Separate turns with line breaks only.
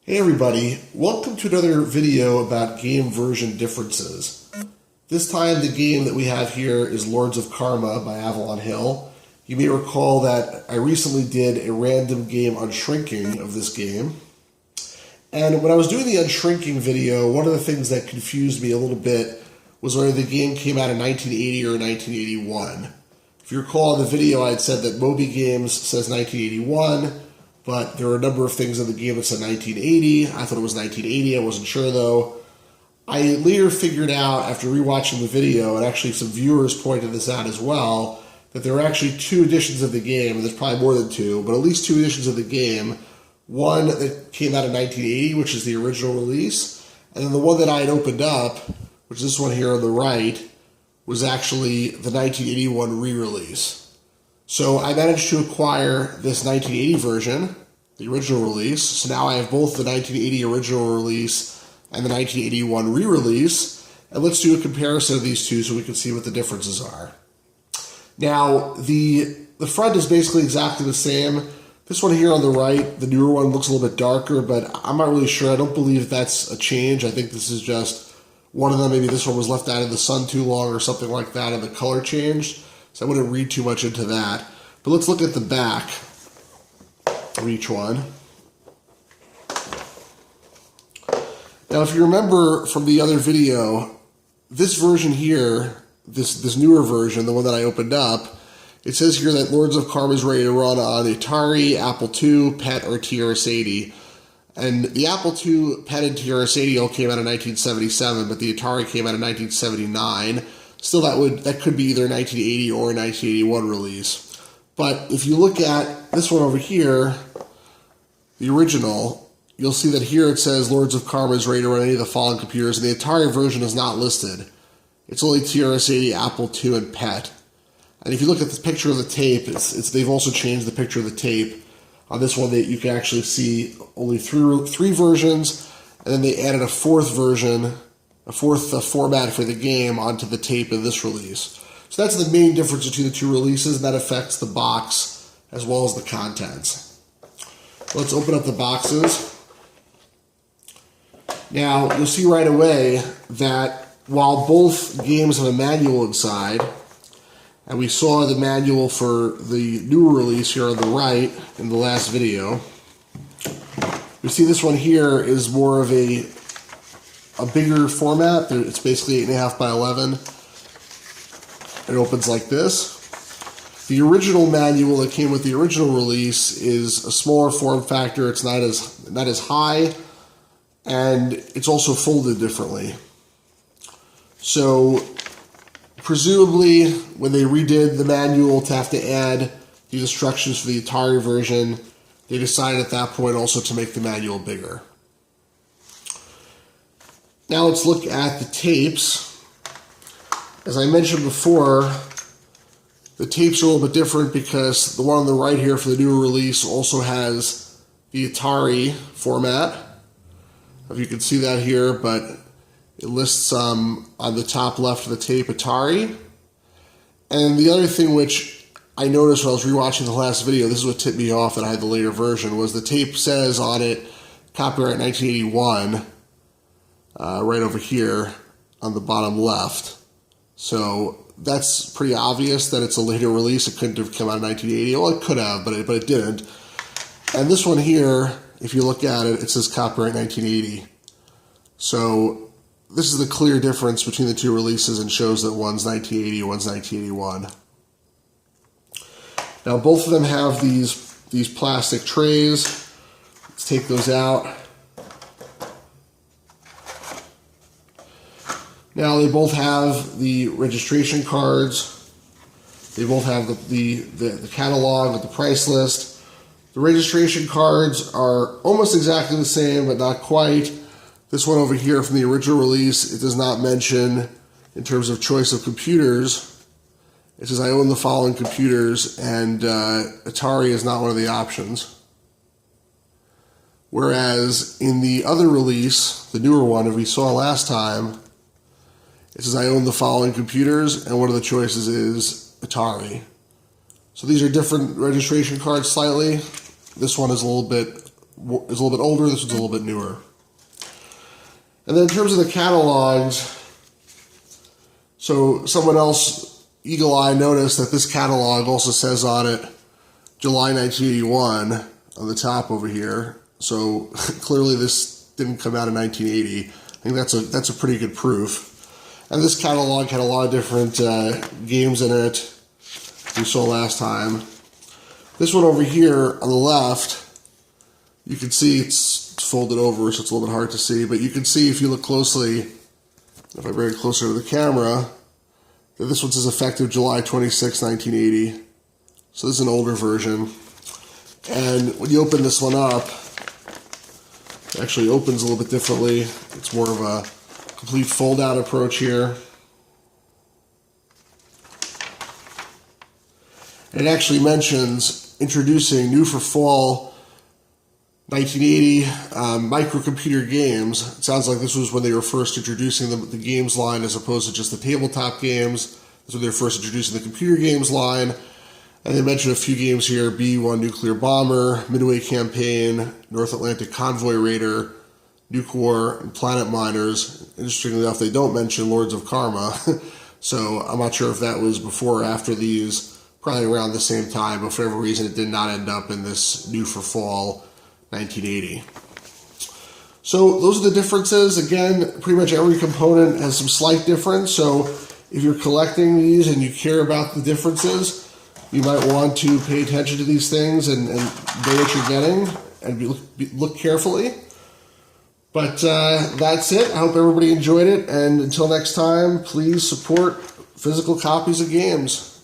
Hey everybody, welcome to another video about game version differences. This time the game that we have here is Lords of Karma by Avalon Hill. You may recall that I recently did a random game unshrinking of this game. And when I was doing the unshrinking video, one of the things that confused me a little bit was whether the game came out in 1980 or 1981. If you recall in the video I had said that Moby Games says 1981, but there were a number of things in the game that said 1980. I thought it was 1980. I wasn't sure, though. I later figured out, after rewatching the video, and actually some viewers pointed this out as well, that there are actually two editions of the game, and there's probably more than two, but at least two editions of the game. One that came out in 1980, which is the original release, and then the one that I had opened up, which is this one here on the right, was actually the 1981 re-release. So I managed to acquire this 1980 version, the original release. So now I have both the 1980 original release and the 1981 re-release. And let's do a comparison of these two so we can see what the differences are. Now, the front is basically exactly the same. This one here on the right, the newer one, looks a little bit darker, but I'm not really sure. I don't believe that's a change. I think this is just one of them. Maybe this one was left out in the sun too long or something like that, and the color changed. So I wouldn't read too much into that. But let's look at the back of each one. Now, if you remember from the other video, this version here, this newer version, the one that I opened up, it says here that Lords of Karma is ready to run on Atari, Apple II, PET, or TRS-80. And the Apple II, PET, and TRS-80 all came out in 1977, but the Atari came out in 1979. Still, that could be either a 1980 or a 1981 release. But if you look at this one over here, the original, you'll see that here it says Lords of Karma is ready to run any of the following computers, and the Atari version is not listed. It's only TRS-80, Apple II, and PET. And if you look at the picture of the tape, they've also changed the picture of the tape. On this one, you can actually see only three versions, and then they added a fourth version, a fourth format for the game onto the tape in this release. So that's the main difference between the two releases, and that affects the box as well as the contents. Let's open up the boxes. Now, you'll see right away that while both games have a manual inside, and we saw the manual for the newer release here on the right in the last video, we see this one here is more of a bigger format. It's basically 8.5 by 11. It opens like this. The original manual that came with the original release is a smaller form factor. It's not as high, and it's also folded differently. So presumably, when they redid the manual to have to add these instructions for the Atari version, they decided at that point also to make the manual bigger. Now let's look at the tapes. As I mentioned before, the tapes are a little bit different because the one on the right here for the newer release also has the Atari format. If you can see that here, but it lists on the top left of the tape Atari. And the other thing which I noticed when I was rewatching the last video, this is what tipped me off that I had the later version, was the tape says on it copyright 1981. Right over here on the bottom left. So that's pretty obvious that it's a later release. It couldn't have come out in 1980. Well, it could have, but it didn't. And this one here, if you look at it, it says copyright 1980. So this is the clear difference between the two releases and shows that one's 1980, one's 1981. Now both of them have these plastic trays. Let's take those out. Now they both have the registration cards. They both have the catalog with the price list. The registration cards are almost exactly the same, but not quite. This one over here from the original release, it does not mention in terms of choice of computers. It says I own the following computers, and Atari is not one of the options. Whereas in the other release, the newer one that we saw last time, it says I own the following computers, and one of the choices is Atari. So these are different registration cards slightly. This one is a little bit is a little bit older, this one's a little bit newer. And then in terms of the catalogs, so someone else, Eagle Eye, noticed that this catalog also says on it July 1981 on the top over here. So clearly this didn't come out in 1980. I think that's a pretty good proof. And this catalog had a lot of different games in it we saw last time. This one over here on the left, you can see it's folded over, so it's a little bit hard to see, but you can see if you look closely, if I bring it closer to the camera, that this one says effective July 26, 1980. So this is an older version. And when you open this one up, it actually opens a little bit differently. It's more of a complete fold-out approach here. And it actually mentions introducing new for fall 1980 microcomputer games. It sounds like this was when they were first introducing the games line as opposed to just the tabletop games. This was when they were first introducing the computer games line. And they mentioned a few games here: B-1 Nuclear Bomber, Midway Campaign, North Atlantic Convoy Raider, Nuke War, and Planet Miners. Interestingly enough, they don't mention Lords of Karma. So I'm not sure if that was before or after these, probably around the same time, but for whatever reason it did not end up in this new for fall 1980. So those are the differences. Again, pretty much every component has some slight difference. So if you're collecting these and you care about the differences, you might want to pay attention to these things and know what you're getting and look carefully. But that's it. I hope everybody enjoyed it. And until next time, please support physical copies of games.